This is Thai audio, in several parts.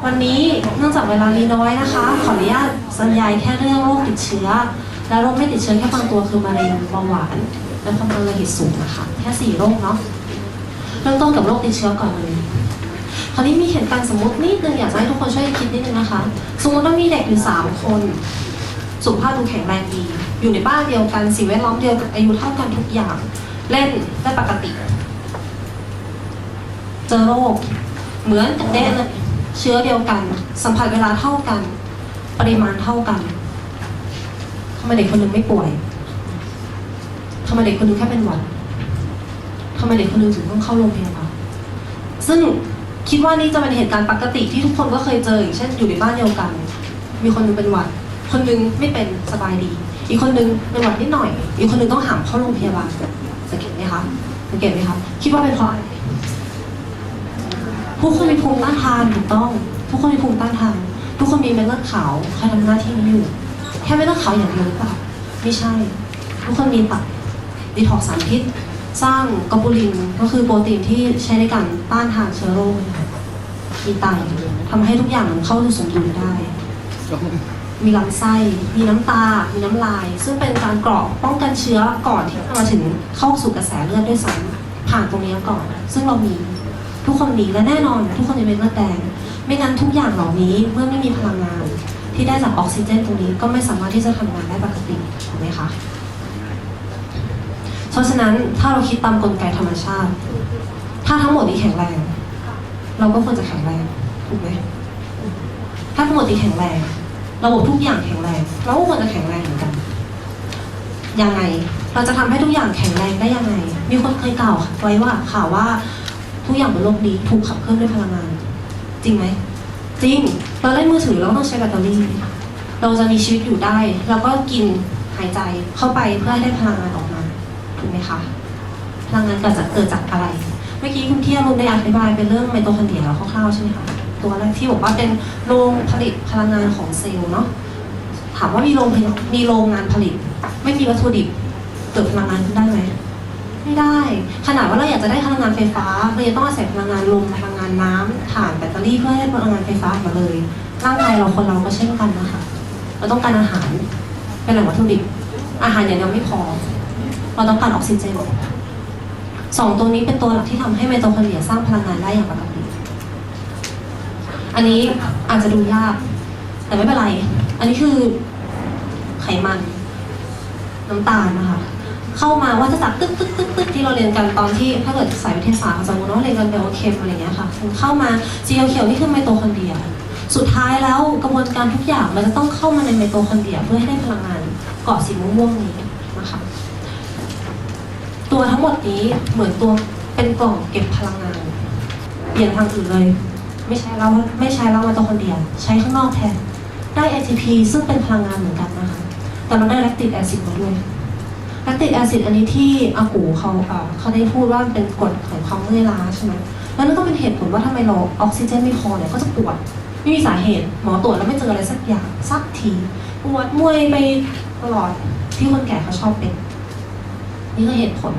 วันนี้เนื่องจากเวลามีน้อยนะคะขออนุญาตบรรยายแค่เรื่องโรคติดเชื้อและโรคไม่ติดเชื้อแค่บางตัวคือมะเร็งเบาหวานและความดันโลหิตสูงนะคะแค่4โรคเนาะเริ่มต้นกับโรคติดเชื้อก่อนเลยคราวนี้มีเหตุการณ์สมมตินิดนึงอยากจะให้ทุกคนช่วยคิดนิดนึงนะคะสมมติว่ามีเด็กอยู่3คนสุขภาพดูแข็งแรงดีอยู่ในบ้านเดียวกันสิ่งแวดล้อมเดียวกันอายุเท่ากันทุกอย่างเล่นได้ปกติเจอโรคเหมือนกันเด้เลยเชื้อเดียวกันสัมผัสเวลาเท่ากันปริมาณเท่ากันทำไมเด็กคนหนึ่งไม่ป่วยทำไมเด็กคนหนึ่งแค่เป็นหวัดทำไมเด็กคนหนึ่งถึงต้องเข้าโรงพยาบาลซึ่งคิดว่านี่จะเป็นเหตุการณ์ปกติที่ทุกคนก็เคยเจออย่างเช่นอยู่ในบ้านเดียวกันมีคนหนึ่งเป็นหวัดคนหนึ่งไม่เป็นสบายดีอีกคนหนึ่งเป็นหวัดนิดหน่อยอีกคนหนึ่งต้องหามเข้าโรงพยาบาลสังเกตไหมคะสังเกตไหมคะคิดว่าเป็นเพราะอะไรผู้คนมีภูมิต้านทานถูกต้องทุกคนมีภูมิต้านทานทุกคนมีเม็ดเลือดขาวใครทำหน้าที่นี้อยู่แค่เม็ดเลือดขาวอย่างเดียวหรือเปล่าไม่ใช่ทุกคนมีตับดีท็อกซ์สารพิษสร้างกอบบูลินก็คือโปรตีนที่ใช้ในการต้านทานเชื้อโรคมีไตทำให้ทุกอย่างมันเข้าสู่สมดุลได้มีลำไส้มีน้ำตามีน้ำลายซึ่งเป็นการกรอกป้องกันเชื้อก่อนที่จะมาถึงเข้าสู่กระแสเลือดด้วยซ้ำผ่านตรงนี้ก่อนซึ่งเรามีทุกคนดีและแน่นอนทุกคนจะเป็นเลือดแดงไม่งั้นทุกอย่างเหล่านี้เมื่อไม่มีพลังงานที่ได้จากออกซิเจนตรงนี้ก็ไม่สามารถที่จะทำงานได้ปกติถูกไหมคะเพราะฉะนั้นถ้าเราคิดตามกลไกธรรมชาติถ้าทั้งหมดนี้แข็งแรงเราก็ควรจะแข็งแรงถูกไหมถ้าทั้งหมดนี้แข็งแรงระบบทุกอย่างแข็งแรงเราก็ควรจะแข็งแรงเหมือนกันยังไงเราจะทำให้ทุกอย่างแข็งแรงได้ยังไงมีคนเคยกล่าวไว้ว่าข่าวว่าทุกอย่างบนโลกนี้ถูกขับเคลื่อนด้วยพลังงานจริงไหมจริงเราเล่นมือถือเราต้องใช้แบตเตอรี่เราจะมีชีวิตอยู่ได้เราก็กินหายใจเข้าไปเพื่อให้ได้พลังงานออกมาถูกไหมคะพลังงานเกิดจากอะไรเมื่อกี้คุณเที่ยรุนได้อธิบายเป็นเรื่องไมโตคอนเดรียคร่าวๆใช่ไหมคะตัวแรกที่บอกว่าเป็นโรงผลิตพลังงานของเซลล์เนาะถามว่ามีโรงงานผลิตไม่มีวัตถุดิบเกิดพลังงานขึ้นได้ไหมไม่ได้ขนาดว่าเราอยากจะได้พลังงานไฟฟ้าเราจะต้องอาศัยพลังงานลมพลังงานน้ำถ่านแบตเตอรี่เพื่อให้พลังงานไฟฟ้ามาเลยร่างกายเราคนเราก็เช่นกันนะคะเราต้องการอาหารเป็นแหล่งวัตถุดิบอาหารอย่างเดียวไม่พอเราต้องการออกซิเจน2ตัวนี้เป็นตัวหลักที่ทำให้ไมโตคอนเดรียสร้างพลังงานได้อย่างปกติอันนี้อาจจะดูยากแต่ไม่เป็นไรอันนี้คือไขมันน้ำตาลนะคะเข้ามาว่าจะจับตึ๊กที่เราเรียนกันตอนที่ถ้าเกิดสายวิทยาศาสตร์สมมติว่าเรียนกันไบโอเคมอะไรอย่างเงี้ยค่ะเข้ามาสีเขียวๆนี่คือไมโตคอนเดรียสุดท้ายแล้วกระบวนการทุกอย่างมันจะต้องเข้ามาในไมโตคอนเดรียเพื่อให้ได้พลังงานเกาะสีม่วงๆนี้นะคะตัวทั้งหมดนี้เหมือนตัวเป็นกล่องเก็บพลังงานเปลี่ยนทางอื่นเลยไม่ใช้แล้วไมโตคอนเดรียใช้ข้างนอกแทนได้ ATP ซึ่งเป็นพลังงานเหมือนกันนะคะแต่มันได้แลคติกแอซิดมาด้วยแลคติกแอซิดอันนี้ที่อากูเขาได้พูดว่าเป็นกรดของความเมื่อยล้าใช่ไหมแล้วนั่นก็เป็นเหตุผลว่าทำไมเราออกซิเจนไม่พอเนี่ยก็จะปวดไม่มีสาเหตุหมอตรวจแล้วไม่เจออะไรสักอย่างสักทีปวดเมื่อยไปตลอดที่คนแก่เขาชอบเป็นนี่คือเหตุผล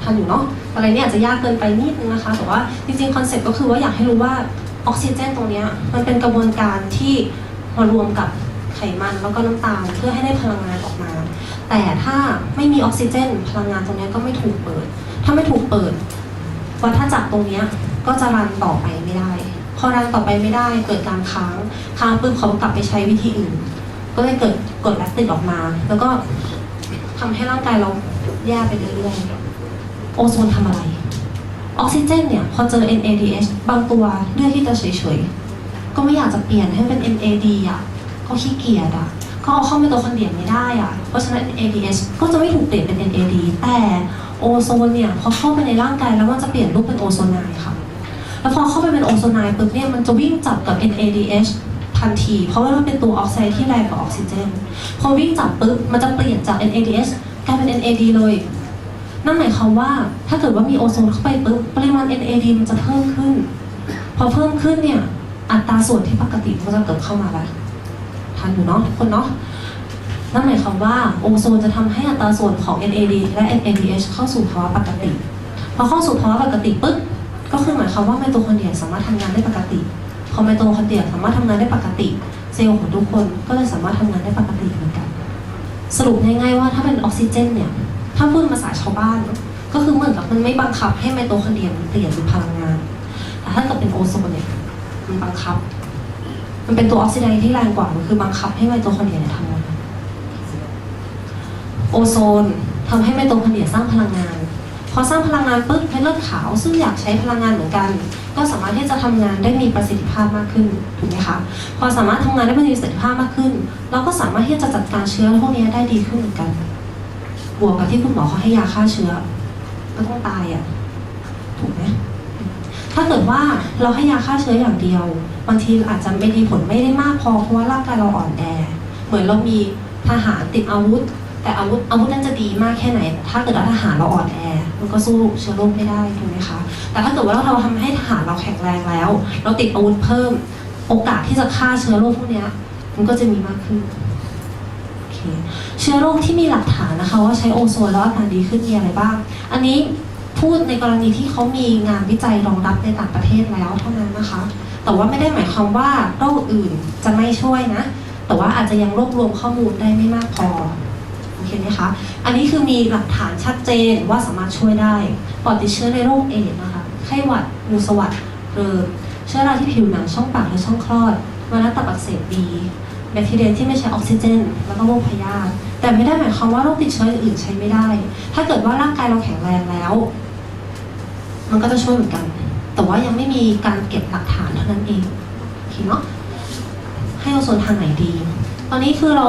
ทันอยู่เนาะอะไรเนี่ยอาจจะยากเกินไปนิดนึงนะคะแต่ว่าจริงๆคอนเซ็ปต์ก็คือว่าอยากให้รู้ว่าออกซิเจนตรงนี้มันเป็นกระบวนการที่มารวมกับไขมันแล้วก็น้ำตาลเพื่อให้ได้พลังงานออกมาแต่ถ้าไม่มีออกซิเจนพลังงานตรงนี้ก็ไม่ถูกเปิดถ้าไม่ถูกเปิดวัฏจักรตรงนี้ก็จะรันต่อไปไม่ได้พอรันต่อไปไม่ได้เกิดการค้างปุ๊บเขากลับไปใช้วิธีอื่นก็เลยเกิดกรดแลคติกออกมาแล้วก็ทำให้ร่างกายเราแย่ไปเรื่อยๆโอโซนทำอะไรออกซิเจนเนี่ยพอเจอ NADH บางตัวเลือกที่จะเฉยๆก็ไม่อยากจะเปลี่ยนให้เป็น NAD อ่ะก็ขี้เกียจอ่ะก็เอาเข้าไมโตคอนเดรียไม่ได้อ่ะเพราะฉะนั้น NADH ก็จะไม่ถูกเปลี่ยนเป็น NAD แต่โอโซนเนี่ยพอเข้าไปในร่างกายแล้วมันจะเปลี่ยนรูปเป็นโอโซไนด์ค่ะแล้วพอเข้าไปเป็นโอโซไนด์ปุ๊บเนี่ยมันจะวิ่งจับกับ NADH ทันทีเพราะว่ามันเป็นตัวออกไซด์ที่แรงกว่าออกซิเจนพอวิ่งจับปุ๊บมันจะเปลี่ยนจาก NADH กลายเป็น NAD เลยนั่นหมายความว่าถ้าเกิดว่ามีโอโซนเข้าไปปุ๊บปริมาณ NAD มันจะเพิ่มขึ้นพอเพิ่มขึ้นเนี่ยอัตราส่วนที่ปกติมันจะเกิดเข้ามาแล้วทันอยู่เนาะทุกคนเนาะนั่นหมายความว่าโอโซนจะทำให้อัตราส่วนของ NAD และ NADH เข้าสู่ภาวะปกติพอเข้าสู่ภาวะปกติปุ๊บก็คือหมายความว่าไมโตคอนเดรียสามารถทำงานได้ปกติ พอไมโตคอนเดรียสามารถทำงานได้ปกติเซลล์ของทุกคนก็เลยสามารถทำงานได้ปกติเหมือนกันสรุปง่ายๆว่าถ้าเป็นออกซิเจนเนี่ยถ้าพูดภาษาชาวบ้านก็คือเหมือนกับมันไม่บังคับให้ไมโตคอนเดรียมันเปลี่ยนเป็นพลังงานแต่ถ้าเกิดเป็นโอโซนเนี่ยมันบังคับมันเป็นตัวออกซิไดซ์ที่แรงกว่ามันคือบังคับให้ไมโตคอนเดรียเนี่ยทำงานโอโซนทำให้ไมโตคอนเดรียสร้างพลังงานพอสร้างพลังงานปุ๊บเม็ดเลือดขาวซึ่งอยากใช้พลังงานเหมือนกันก็สามารถที่จะทำงานได้มีประสิทธิภาพมากขึ้นถูกไหมคะพอสามารถทำงานได้มีประสิทธิภาพมากขึ้นเราก็สามารถที่จะจัดการเชื้อพวกนี้ได้ดีขึ้นเหมือนกันบวกกับที่คุณหมอเขาให้ยาฆ่าเชื้อก็ต้องตายอ่ะถูกไหมถ้าเกิดว่าเราให้ยาฆ่าเชื้ออย่างเดียวบางทีอาจจะไม่ดีผลไม่ได้มากพอเพราะว่าร่างกายเราอ่อนแอเหมือนเรามีทหารติดอาวุธแต่อาวุธนั้นจะดีมากแค่ไหนถ้าเกิดว่าทหารเราอ่อนแอมันก็สู้เชื้อโรคไม่ได้ถูกไหมคะแต่ถ้าเกิดว่าเราทำให้ทหารเราแข็งแรงแล้วเราติดอาวุธเพิ่มโอกาสที่จะฆ่าเชื้อโรคพวกนี้มันก็จะมีมากขึ้นโอเคเชื้อโรคที่มีหลักฐานนะคะว่าใช้โอโซนแล้วอาการดีขึ้นมีอะไรบ้างอันนี้พูดในกรณีที่เขามีงานวิจัยรองรับในต่างประเทศแล้วเท่านั้นนะคะแต่ว่าไม่ได้หมายความว่าโรคอื่นจะไม่ช่วยนะแต่ว่าอาจจะยังรวบรวมข้อมูลได้ไม่มากพอโอเคไหมคะอันนี้คือมีหลักฐานชัดเจนว่าสามารถช่วยได้ปอดติดเชื้อในโรคเอดส์นะคะไข้หวัดงูสวัสด์เชื้อราที่ผิวหนังช่องปากและช่องคลอดไวรัสตับอักเสบบีแบคทีเรียที่ไม่ใช้ออกซิเจนแล้วก็โรคพยาธิแต่ไม่ได้หมายความว่าโรคติดเชื้ออื่นใช้ไม่ได้ถ้าเกิดว่าร่างกายเราแข็งแรงแล้วมันก็จะช่วยเหมือนกันแต่ว่ายังไม่มีการเก็บหลักฐานเท่านั้นเองโอเคเนาะให้โอโซนทางไหนดีตอนนี้คือเรา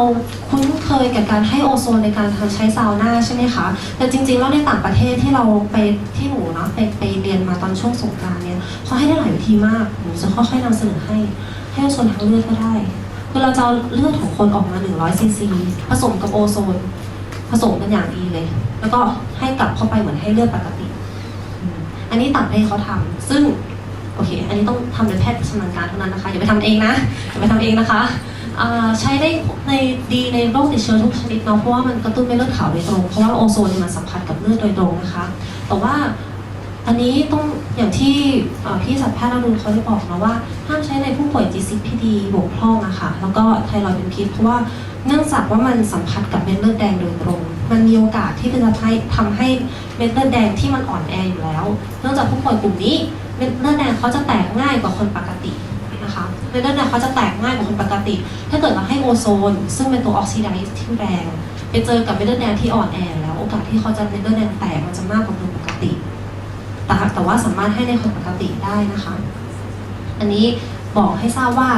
คุ้นเคยกับการให้โอโซนในการใช้ซาวน่าใช่ไหมคะแต่จริงๆแล้วในต่างประเทศที่เราไปที่หนูเนาะไปเรียนมาตอนช่วงสงกรานต์เนี่ยเขาให้ได้หลายวิธีมากหนูจะค่อยๆนำเสนอให้โอโซนทางเลือดก็ได้คือเราจะเอาเลือดของคนออกมา100 ซีซีผสมกับโอโซนผสมกันอย่างดีเลยแล้วก็ให้กลับเข้าไปเหมือนให้เลือดปกติอันนี้ต่างประเทศเขาทำซึ่งโอเคอันนี้ต้องทำโดยแพทย์ชำนาญการเท่านั้นนะคะอย่าไปทำเองนะอย่าไปทำเองนะคะใช้ได้ดีในโรคติดเชื้อทุกชนิดเนาะเพราะว่ามันกระตุ้นเม็ดเลือดขาวโดยตรงเพราะว่าโอโซนมันสัมผัสกับเลือดโดยตรงนะคะแต่ว่าอันนี้ต้องอย่างที่พี่สัตวแพทย์เราดูเขาได้บอกนะว่าห้ามใช้ในผู้ป่วย G6PD บกพร่องอะค่ะแล้วก็ไทรอยด์เป็นพิษเพราะว่าเนื่องจากว่ามันสัมผัสกับเม็ดเลือดแดงโดยตรงมันมีโอกาสที่จะทำให้เม็ดเลือดแดงที่มันอ่อนแออยู่แล้วเนื่องจากผู้ป่วยกลุ่มนี้เม็ดเลือดแดงเขาจะแตกง่ายกว่าคนปกตินะคะเม็ดเลือดแดงเขาจะแตกง่ายกว่าคนปกติถ้าเกิดเราให้โอโซนซึ่งเป็นตัวออกซิไดซ์ที่แรงไปเจอกับเม็ดเลือดแดงที่อ่อนแอแล้วโอกาสที่เขาจะเม็ดเลือดแดงแตกมันจะมากกว่าคนปกติแต่ว่าสามารถให้ในคนปกติได้นะคะอันนี้บอกให้ทราบว่า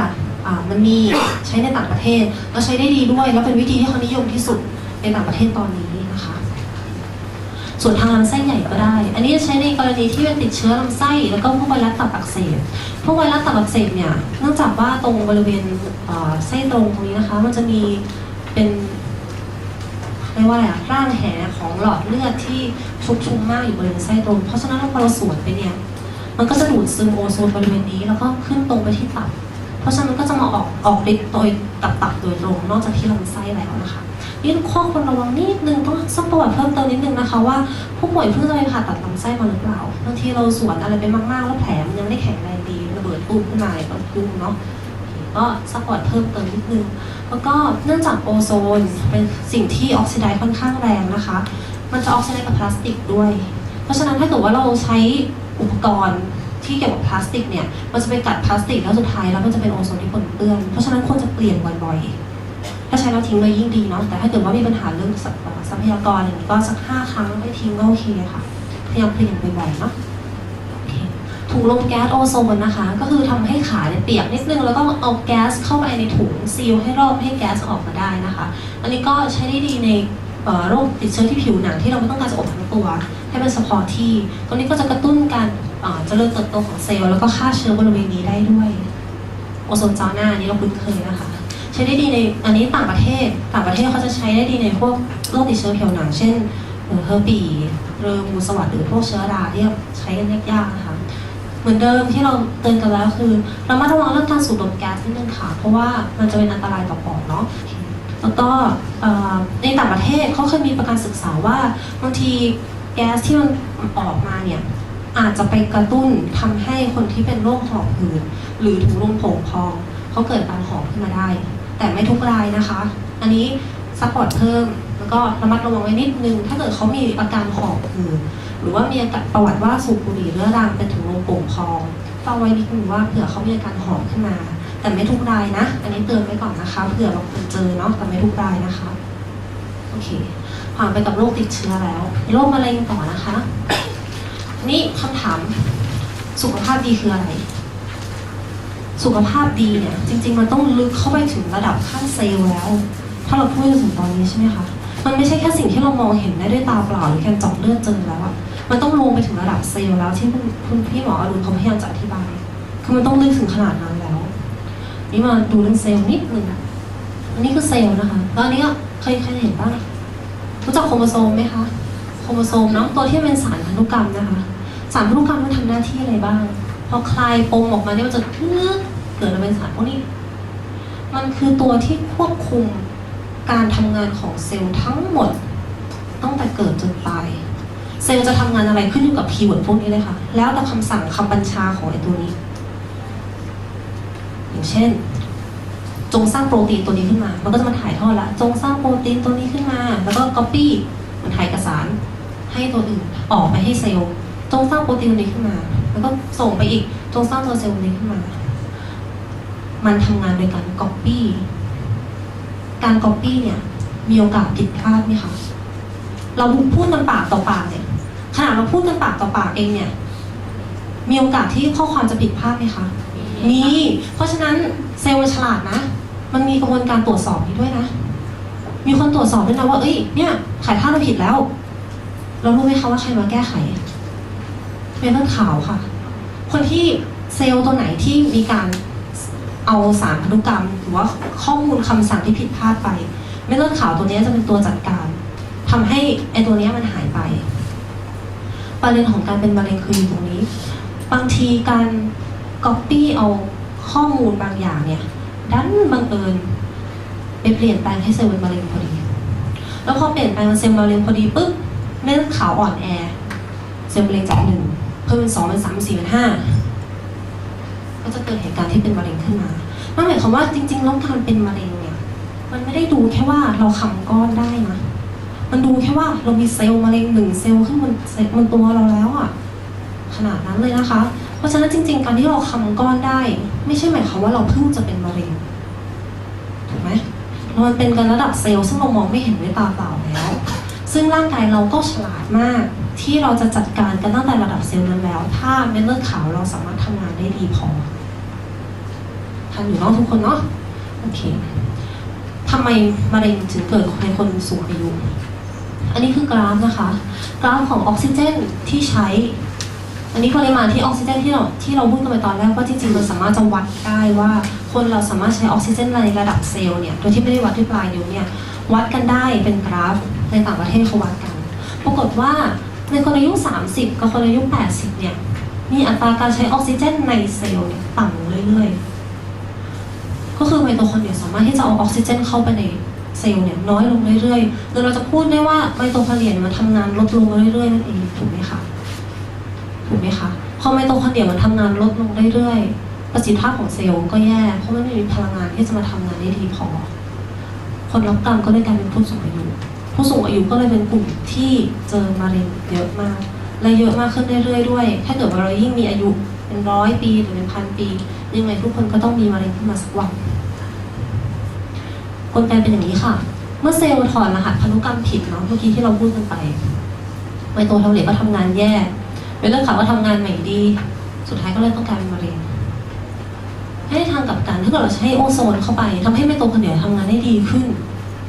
มันมีใช้ในต่างประเทศแล้วใช้ได้ดีด้วยแล้วเป็นวิธีที่เขานิยมที่สุดในต่างประเทศตอนนี้นะคะส่วนทางลำไส้ใหญ่ก็ได้อันนี้จะใช้ในกรณีที่เป็นติดเชื้อลำไส้แล้วก็พวกไวรัสตับอักเสบพวกไวรัสตับอักเสบเนี่ยเนื่องจากว่าตรงบริเวณไส้ตรงนี้นะคะมันจะมีเป็นเรียกว่าอะไรร่างแหของหลอดเลือดที่ชุกชุมมากอยู่บริเวณไส้ตรงเพราะฉะนั้นพอเราสวนไปเนี่ยมันก็จะดูดซึมโอโซนบริเวณนี้แล้วก็ขึ้นตรงไปที่ตับเพราะฉะนั้นก็จะมาออกฤทธิ์โดยตับโดยตรงนอกจากที่ลำไส้แล้วนะคะนี่ข้อควรระวังนิดนึงต้องสักประวัติเพิ่มเติมนิดนึงนะคะว่าผู้ป่วยเพิ่งจะไปผ่าตัดลำไส้มาหรือเปล่าบางทีเราสวนอะไรไปมากๆแล้วแผลมันยังไม่ได้แข็งแรงดีระเบิดตุ้มขึ้นมาตอนพุ่งเนาะก็สักประวัติเพิ่มเติมนิดนึงแล้วก็เนื่องจากโอโซนเป็นสิ่งที่ออกซิไดซ์ค่อนข้างแรงนะคะมันจะออกซิไดซ์กับพลาสติกด้วยเพราะฉะนั้นถ้าเกิดว่าเราใช้อุปกรณ์ที่เกี่ยวกับพลาสติกเนี่ยมันจะไปกัดพลาสติกแล้วสุดท้ายแล้วมันจะเป็นโอโซนที่ปนเปื้อนเพราะฉะนั้นควรจะเปลี่ยนบ่อยๆถ้าใช้แล้วทิ้งเลยยิ่งดีเนาะแต่ถ้าเกิดว่ามีปัญหาเรื่องทรัพยากรอย่างนี้ก็สัก5 ครั้งไม่ทิ้งก็โอเคค่ะพยายามเปลี่ยนบ่อยๆเนาะถุงลมแก๊สโอโซนนะคะก็คือทำให้ขาเนี่ยเปียกนิดนึงแล้วก็เอาแก๊สเข้าไปในถุงซีลให้รอบให้แก๊สออกมาได้นะคะอันนี้ก็ใช้ได้ดีในโรคติดเชื้อที่ผิวหนังที่เราไม่ต้องการจะอบทั้งตัวให้เป็นเฉพาะที่ตรงนี้ก็จะกระตุ้นการเจริญเติบโตของเซลล์แล้วก็ฆ่าเชื้อบริเวณนี้ได้ด้วยโอโซนซาวน่านี้เราคุ้นเคยนะคะใช้ได้ดีในอันนี้ต่างประเทศเขาจะใช้ได้ดีในพวกโรคติดเชื้อผิวหนังเช่นเฮอร์ปีงูสวัสด์หรือพวกเชื้อราที่ใช้กันยากๆนะคะเหมือนเดิมที่เราเตือนกันแล้วคือเรามาระวังเรื่องการสูดดมแก๊สนิดนึงค่ะเพราะว่ามันจะเป็นอันตรายต่อปอดเนาะแล้วก็ในต่างประเทศเขาเคยมีประการศึกษาว่าบางทีแก๊สที่มันออกมาเนี่ย อาจจะไปกระตุ้นทำให้คนที่เป็นโรคหอบหืดหรือถุงลมโป่งพองเขาเกิดการหอบขึ้นมาได้ แต่ไม่ทุกรายนะคะ อันนี้ซัพพอร์ตเพิ่มแล้วก็ระมัดระวังไว้นิดนึงถ้าเกิดเขามีอาการหอบหืดหรือว่ามีอาการประวัติว่าสูบบุหรี่เรื้อรังเป็นถุงลมโป่งพองฟังไว้นิดนึงว่าเผื่อเขามีอาการหอบขึ้นมาแต่ไม่ทุกรายนะอันนี้เตือนไว้ก่อนนะคะเผื่อบางคนเจอเนาะแต่ไม่ทุกรายนะคะโอเคผ่านไปกับโรคติดเชื้อแล้วโรคมะเร็งต่อนะคะนี่คำถามสุขภาพดีคืออะไรสุขภาพดีเนี่ยจริงๆมันต้องลึกเข้าไปถึงระดับขั้นเซลล์แล้วถ้าเราพูดถึงตอนนี้ใช่ไหมคะมันไม่ใช่แค่สิ่งที่เรามองเห็นได้ด้วยตาเปล่าหรือการเจาะเลือดเจอแล้วอะมันต้องลงไปถึงระดับเซลล์แล้วที่คุณพี่หมออรุณเขาพยายามจะอธิบายคือมันต้องลึกถึงขนาดนั้นแล้วนี่มาดูเรื่องเซลล์นิดนึงอันนี้คือเซลล์นะคะแล้วอันนี้ก็เคยเห็นบ้างรู้จักโครโมโซมไหมคะโครโมโซมเนาะตัวที่เป็นสารพันธุกรรมนะคะสารพันธุกรรมมันทำหน้าที่อะไรบ้างพอคลายปมออกมาเนี่ยมันจะเกิดมาเป็นสารพวกนี้มันคือตัวที่ควบคุมการทำงานของเซลล์ทั้งหมดตั้งแต่เกิดจนตายเซลล์จะทำงานอะไรขึ้นอยู่กับคีย์เวิร์ดพวกนี้เลยค่ะแล้วแต่คำสั่งคำบัญชาของไอ้ตัวนี้อย่างเช่นจงสร้างโปรตีนตัวนี้ขึ้นมามันก็จะมาถ่ายทอดละจงสร้างโปรตีนตัวนี้ขึ้นมาแล้วก็ copy มันถ่ายเอกสารให้ตัวอื่นออกไปให้เซลล์จงสร้างโปรตีนตัวนี้ขึ้นมาแล้วก็ส่งไปอีกจงสร้างตัวเซลล์ตัวนี้ขึ้นมามันทำงานโดยการ copy การ copy เนี่ยมีโอกาสผิดพลาดไหมคะเราพูดกันปากต่อปากเนี่ยขนาดเราพูดกันปากต่อปากเองเนี่ยมีโอกาสที่ข้อความจะผิดพลาดไหมคะมีเพราะฉะนั้นเซลล์มันฉลาดนะมันมีกระบวนการตรวจสอบนี้ด้วยนะมีคนตรวจสอบด้วยนะว่าเอ้ยเนี่ยถ่ายภาพเราผิดแล้วเรารู้ไหมคะว่าใครมาแก้ไขเม็ดเลือดขาวค่ะคนที่เซลล์ตัวไหนที่มีการเอาสารพันธุกรรมหรือว่าข้อมูลคำสั่งที่ผิดพลาดไปเม็ดเลือดขาวตัวนี้จะเป็นตัวจัดการทำให้ไอ้ตัวนี้มันหายไปประเด็นของการเป็นมะเร็งคืออยู่ตรงนี้บางทีการcopy เอาข้อมูลบางอย่างเนี่ยดันบังเอิญไปเปลี่ยนแปลงให้เซลล์เป็นมะเร็งพอดีแล้วพอเปลี่ยนแปลงเป็นเซลล์มะเร็งพอดีปุ๊บเม็ดเลือดขาวอ่อนแอเซลล์มะเร็งจาก1เพิ่มเป็น2เป็น3เป็น4เป็น5ก็จะเกิดเหตุการณ์ที่เป็นมะเร็งขึ้นมานั่นหมายความว่าจริงๆแล้วการเป็นมะเร็งเนี่ยมันไม่ได้ดูแค่ว่าเราคำก้อนได้นะมันดูแค่ว่าเรามีเซลล์มะเร็ง1เซลล์ขึ้นบนตัวเราแล้วอ่ะขนาดนั้นเลยนะคะเพราะฉะนั้นจริงๆการที่เราคำก้อนได้ไม่ใช่หมายความว่าเราเพิ่งจะเป็นมะเร็งถูกไหมมันเป็นการระดับเซลล์ซึ่งเรามองไม่เห็นด้วยตาเปล่าแล้วซึ่งร่างกายเราก็ฉลาดมากที่เราจะจัดการกันตั้งแต่ระดับเซลล์นั้นแล้วถ้าเม็ดเลือดขาวเราสามารถทำงานได้ดีพอทันอยู่เนาะทุกคนเนาะโอเคทำไมมะเร็งถึงเกิดในคนสูงอายุอันนี้คือกราฟนะคะกราฟของออกซิเจนที่ใช้อันนี้ปริมาณที่ออกซิเจนที่เราพูดกันไปตอนแรกว่าจริงๆเราสามารถจะวัดได้ว่าคนเราสามารถใช้ออกซิเจนในระดับเซลล์เนี่ยโดยที่ไม่ได้วัดที่ปลายนิ้วเนี่ยวัดกันได้เป็นกราฟในต่างประเทศเขาวัดกันปรากฏว่าในคนอายุ30กับคนอายุ80เนี่ยมีอัตราการใช้ออกซิเจนในเซลล์ต่ำลงเรื่อยๆก็คือไมโตคอนเดรียสามารถที่จะเอาออกซิเจนเข้าไปในเซลล์เนี่ยน้อยลงเรื่อยๆโดยเราจะพูดได้ว่าไมโตคอนเดรียมันทำงานลดลงเรื่อยๆนั่นเองถูกไหมคะพอไมโตคอนเดรียมันทำงานลดลงเรื่อยๆประสิทธิภาพของเซลล์ก็แย่เพราะมันไม่มีพลังงานที่จะมาทำงานได้ดีพอคนรับกรรมก็เลยกลายเป็นผู้สูงอายุก็เลยเป็นกลุ่มที่เจอมะเร็งเยอะมากและเยอะมากขึ้นเรื่อยๆด้วยถ้าเกิดว่าเรายิ่งมีอายุเป็น100 ปีหรือเป็น1,000 ปียังไงทุกคนก็ต้องมีมะเร็งขึ้นมาสักวันกลไกเป็นอย่างนี้ค่ะเมื่อเซลล์ถอดรหัสพันธุกรรมผิดเนาะเมื่อกี้ที่เราพูดกันไปไมโตคอนเดรียก็ทำงานแย่เม็ดเลือดขาวก็ทำงานใหม่ดีสุดท้ายก็เลยต้องกลายเป็นมะเร็งให้ทางกลับกันถ้าเกิดเราใช้โอโซนเข้าไปทำให้ไมโตคอนเดรียทำงานได้ดีขึ้น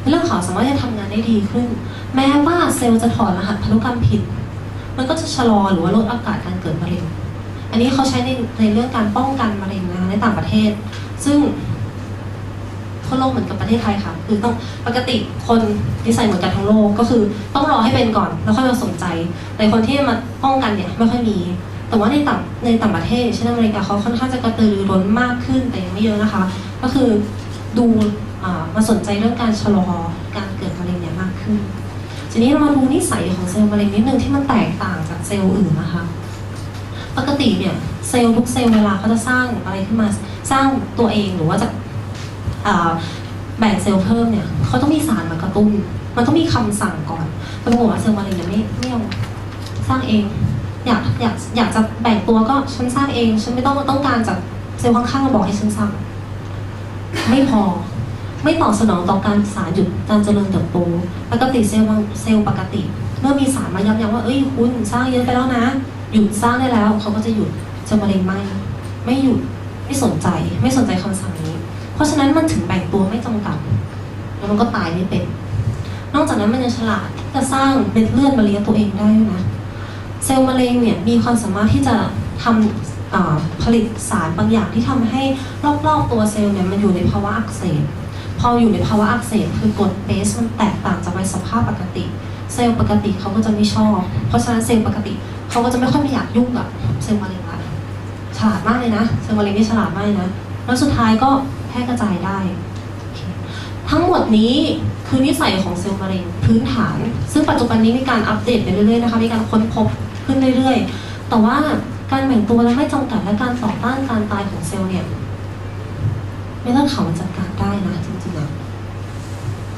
เม็ดเลือดขาวสามารถจะทำงานได้ดีขึ้นแม้ว่าเซลล์จะถอดรหัสพันธุกรรมผิดมันก็จะชะลอหรือว่าลดโอกาสการเกิดมะเร็งอันนี้เขาใช้ในเรื่องการป้องกันมะเร็งนะคะในต่างประเทศซึ่งทั่วโลกเหมือนกับประเทศไทยค่ะคือต้องปกติคนนิสัยเหมือนกันทั้งโลกก็คือต้องรอให้เป็นก่อนแล้วค่อยมาสนใจแต่คนที่มาป้องกันเนี่ยไม่ค่อยมีแต่ว่าในต่างประเทศเช่นอเมริกาเขาค่อนข้างจะกระตือรือร้นมากขึ้นแต่ยังไม่เยอะนะคะก็คือดูมาสนใจเรื่องการชะลอการเกิดมะเร็งเนี่ยมากขึ้นทีนี้เรามาดูนิสัยของเซลล์มะเร็งนิดนึงที่มันแตกต่างจากเซลล์อื่นนะคะ ปกติเนี่ยเซลล์ทุกเซลล์เวลาเขาจะสร้างอะไรขึ้นมาสร้างตัวเองหรือว่าจะแบ่งเซลล์เพิ่มเนี่ยเขาต้องมีสารมากระตุ้นมันต้องมีคำสั่งก่อนแต่ปรากฏว่าเซลล์มะเร็งเนี่ยไม่เอาสร้างเองอยากจะแบ่งตัวก็ฉันสร้างเองฉันไม่ต้องการจากเซลล์ข้างๆมาบอกให้ฉันสร้างไม่พอไม่ตอบสนองต่อการสารหยุดการเจริญเติบโตปกติเซลล์ปกติเมื่อมีสารมาย้ำว่าเอ้ยคุณสร้างเยอะไปแล้วนะหยุดสร้างได้แล้วเขาก็จะหยุดเซลล์มะเร็งไม่หยุดไม่สนใจคำสั่งนี้เพราะฉะนั้นมันถึงแบ่งตัวไม่จำกัดแล้วมันก็ตายไม่เป็นนอกจากนั้นมันยังฉลาดที่จะสร้างเม็ดเลือดมาเลี้ยงตัวเองได้ด้วยนะเซลล์มะเร็งเนี่ยมีความสามารถที่จะทำผลิตสารบางอย่างที่ทำให้รอบๆตัวเซลล์เนี่ยมันอยู่ในภาวะอักเสบพออยู่ในภาวะอักเสบคือกรดเบสมันแตกต่างจากในสภาพปกติเซลล์ปกติเขาก็จะไม่ชอบเพราะฉะนั้นเซลล์ปกติเขาก็จะไม่ค่อยอยากยุ่งกับเซลล์มะเร็งละฉลาดมากเลยนะเซลล์มะเร็งนี่ฉลาดมากเลยนะแล้วสุดท้ายก็แพร่กระจายได้ทั้งหมดนี้คือนิสัยของเซลล์มะเร็งพื้นฐานซึ่งปัจจุบันนี้มีการอัปเดตไปเรื่อยๆนะคะมีการค้นพบขึ้นเรื่อยๆแต่ว่าการแบ่งตัวและไม่จำกัดและการต่อต้านการตายของเซลล์เนี่ยเม็ดเลือดขาวมันจัดการได้นะจริงๆนะ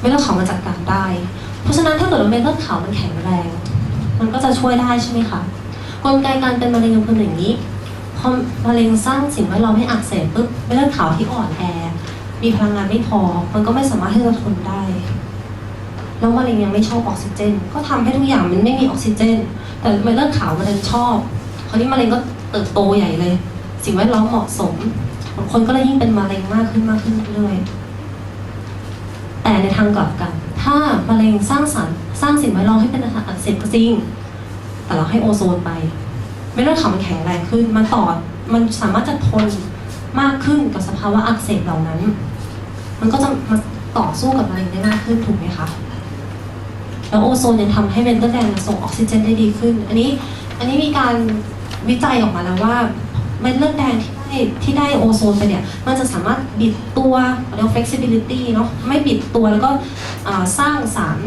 เม็ดเลือดขาวมันจัดการได้เพราะฉะนั้นถ้าเกิดว่าเม็ดเลือดขาวมันแข็งแรงมันก็จะช่วยได้ใช่ไหมคะกลไกการเป็นมะเร็งเป็นอย่างนี้พอมะเร็งสร้างสิ่งแวดล้อมให้อักเสบปุ๊บเม็ดเลือดขาวที่อ่อนแอมีพลังงานไม่พอมันก็ไม่สามารถที่จะทนได้แล้วมะเร็งยังไม่ชอบออกซิเจนก็ทำให้ทุกอย่างมันไม่มีออกซิเจนแต่เม็ดเลือดขาวมันดันชอบคราวนี้มะเร็งก็เติบโตใหญ่เลยสิ่งแวดล้อมเหมาะสมบางคนก็เลยยิ่งเป็นมะเร็งมากขึ้นเรื่อยๆแต่ในทางกลับกันถ้ามะเร็งสร้างสิ่งแวดล้อมให้เป็นอักเสบก็จริงแต่เราให้โอโซนไปเม็ดเลือดขาวมันแข็งแรงขึ้นมันสามารถจะทนมากขึ้นกับสภาวะอักเสบเหล่านั้นมันก็จะมาต่อสู้กับมะเร็งได้มากขึ้นถูกไหมคะแล้วโอโซนยังทำให้เม็ดเลือดแดงส่งออกซิเจนได้ดีขึ้นอันนี้มีการวิจัยออกมาแล้วว่าเม็ดเลือดแดงที่ได้โอโซนไปเนี่ยมันจะสามารถบิดตัวเรียก flexibility เนาะไม่บิดตัวแล้วก็สร้างสาร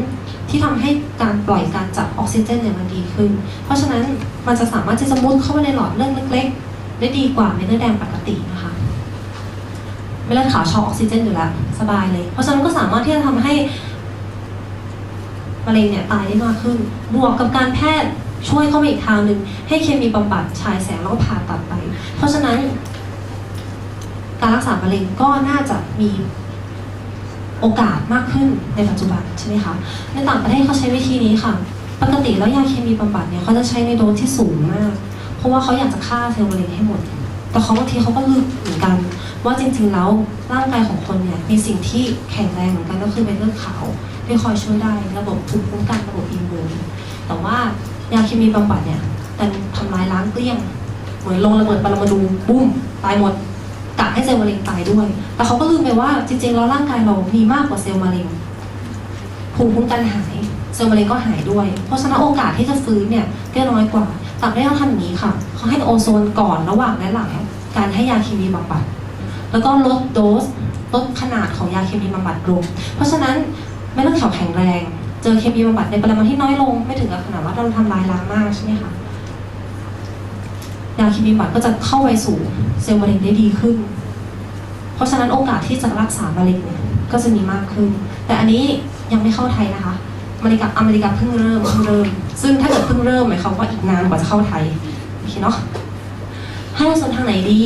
ที่ทำให้การปล่อยการจับออกซิเจนเนี่ยมันดีขึ้นเพราะฉะนั้นมันจะสามารถที่จะมุดเข้าไปในหลอดเลือดเล็กๆได้ดีกว่าเม็ดเลือดแดงปกตินะคะเม็ดเลือดขาวชอบออกซิเจนอยู่แล้วสบายเลยเพราะฉะนั้นก็สามารถที่จะทำให้มะเร็งเนี่ยตายได้มากขึ้นบวกกับการแพทย์ช่วยเข้าไปอีกทางหนึ่งให้เคมีบำบัดฉายแสงแล้วก็ผ่าตัดไปเพราะฉะนั้นการรักษามะเร็งก็น่าจะมีโอกาสมากขึ้นในปัจจุบันใช่ไหมคะในต่างประเทศเขาใช้วิธีนี้ค่ะปกติแล้วยาเคมีบำบัดเนี่ยเขาจะใช้ในโดสที่สูงมากเพราะว่าเขาอยากจะฆ่าเซลล์มะเร็งให้หมดแต่บางทีเขาก็ลืมเหมือนกันว่าจริงๆแล้วร่างกายของคนเนี่ยมีสิ่งที่แข็งแรงเหมือนกันก็คือเม็ดเลือดขาวที่คอยช่วยได้ระบบภูมิคุ้มกันระบบอิมมูนแต่ว่ายาเคมีบำบัดเนี่ยแต่ทำลายล้างเกลี้ยงเหมือนลงระเบิดปรมาณูบุ้มตายหมดกะให้เซลล์มะเร็งตายด้วยแต่เขาก็ลืมไปว่าจริงๆแล้วร่างกายเรามีมากกว่าเซลล์มะเร็งภูมิคุ้มกันหายเซลล์มะเร็งก็หายด้วยเพราะฉะนั้นโอกาสที่จะฟื้นเนี่ยก็น้อยกว่าตัดได้เขาทำอย่างนี้ค่ะเขาให้โอโซนก่อนระหว่างและหลังการให้ยาเคมีบำบัดแล้วก็ลดโดสลดขนาดของยาเคมีบำบัดลงเพราะฉะนั้นไม่ต้องแข็งแรงเจอเคมีบำบัดในปริมาณที่น้อยลงไม่ถึงกับขนาดว่าเราทำลายล้างมากใช่ไหมคะยาเคมีบำบัดก็จะเข้าไปสู่เซลล์มะเร็งได้ดีขึ้นเพราะฉะนั้นโอกาสที่จะรักษามะเร็งเนี่ยก็จะมีมากขึ้นแต่อันนี้ยังไม่เข้าไทยนะคะอเมริกาเพิ่งเริ่มซึ่งถ้าเกิดเพิ่งเริ่มหมายความว่าอีกนานกว่าจะเข้าไทยโอเคเนาะให้เราส่วนทางไหนดี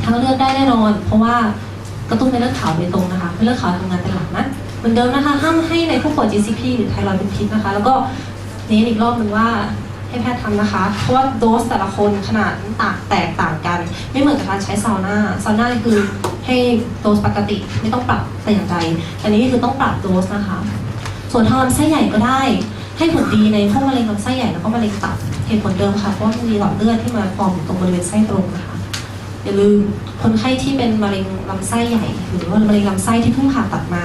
ทางเลือกได้แน่นอนเพราะว่ากระตุ้นเม็ดเลือดขาวโดยตรงนะคะเม็ดเลือดขาวทำงานเป็นหลักนะเหมือนเดิมนะคะห้ามให้ในผู้ป่วย GCP หรือไทรอยด์เป็นพิษนะคะแล้วก็นี้อีกรอบหนึ่งว่าให้แพทย์ทำนะคะเพราะว่าโดสแต่ละคนขนาดแตกต่างกันไม่เหมือนกับการใช้ซาวน่าคือให้โดสปกติไม่ต้องปรับแต่อย่างใดอันนี้คือต้องปรับโดสนะคะส่วนทางลำไส้ใหญ่ก็ได้ให้ผลดีในพวกมะเร็งลำไส้ใหญ่แล้วก็มะเร็งตับเหตุผลเดิมค่ะเพราะว่ามันมีหลอดเลือดที่มาฟอร์มอยู่ตรงบริเวณไส้ตรงนะคะอย่าลืมคนไข้ที่เป็นมะเร็งลำไส้ใหญ่หรือว่ามะเร็งลำไส้ที่เพิ่งผ่าตัดมา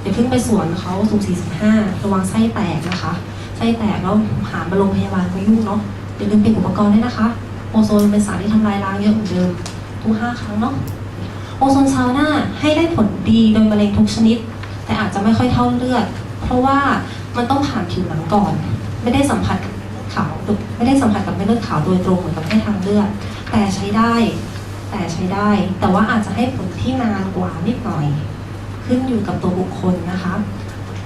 อย่าเพิ่งไปสวนเขาสูง45ระวังไส้แตกนะคะไส้แตกแล้วหามาโรงพยาบาลก็ยุ่งเนาะอย่าลืมเปลี่ยนอุปกรณ์ด้วยนะคะโอโซนเป็นสารที่ทำลายล้างเยอะเหมือนเดิมทุก5 ครั้งเนาะโอโซนซาวน่าให้ได้ผลดีโดยมะเร็งทุกชนิดแต่อาจจะไม่ค่อยเท่าเลือดเพราะว่ามันต้องผ่านผิวหนังก่อนไม่ได้สัมผัสกับขาว ไม่ได้สัมผัสกับเม็ดเลือดขาวโดยตรงเหมือนกับให้ทางเลือดแต่ใช้ได้แต่ว่าอาจจะให้ผลที่นานกว่านิดหน่อยขึ้นอยู่กับตัวบุคคลนะคะ